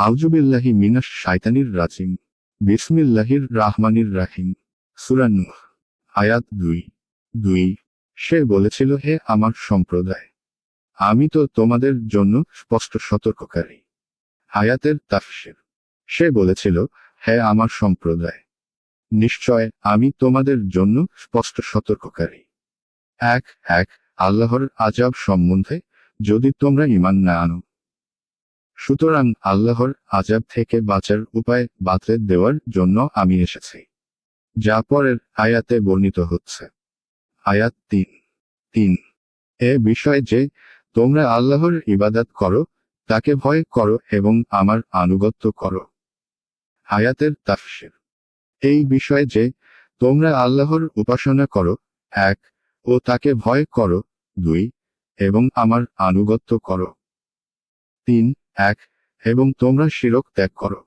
আউযুবিল্লাহি মিনাশ শাইতানির রাজিম। বিসমিল্লাহির রাহমানির রাহিম। সূরা নূহ আয়াত 2। সে বলেছিল, হে আমার সম্প্রদায়, আমি তো তোমাদের জন্য স্পষ্ট সতর্ককারী। আয়াতের তাফসীর। সে বলেছিল, হে আমার সম্প্রদায়, নিশ্চয় আমি তোমাদের জন্য স্পষ্ট সতর্ককারী। এক আল্লাহর আযাব সম্বন্ধে, যদি তোমরা ঈমান না আনো। সুতরাং আল্লাহর আযাব থেকে বাঁচার উপায় বাতলে দেওয়ার জন্য আমি এসেছি, যা পরের আয়াতে বর্ণিত হচ্ছে। আয়াত 3। এ বিষয় যে, তোমরা আল্লাহর ইবাদত করো, তাকে ভয় করো এবং আমার আনুগত্য করো। আয়াতের তাফসীর। এই বিষয় যে, তোমরা আল্লাহর উপাসনা করো, 1, ও তাকে ভয় করো, 2, এবং আমার আনুগত্য করো, 3, এবং তোমরা শিরক ত্যাগ করো।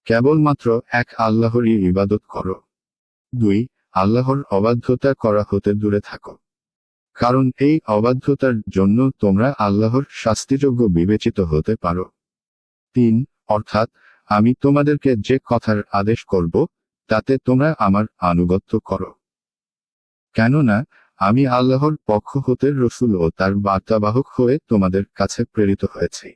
কেবলমাত্র এক আল্লাহরই ইবাদত করো। 2, আল্লাহর অবাধ্যতা করা হতে দূরে থাকো। কারণ এই অবাধ্যতার জন্য তোমরা আল্লাহর শাস্তিযোগ্য বিবেচিত হতে পারো। 3, অর্থাৎ আমি তোমাদেরকে যে কথার আদেশ করব, তাতে তোমরা আমার আনুগত্য করো। কেননা আমি আল্লাহর পক্ষ হতে রসূল ও তার বার্তাবাহক হয়ে তোমাদের কাছে প্রেরিত হয়েছি।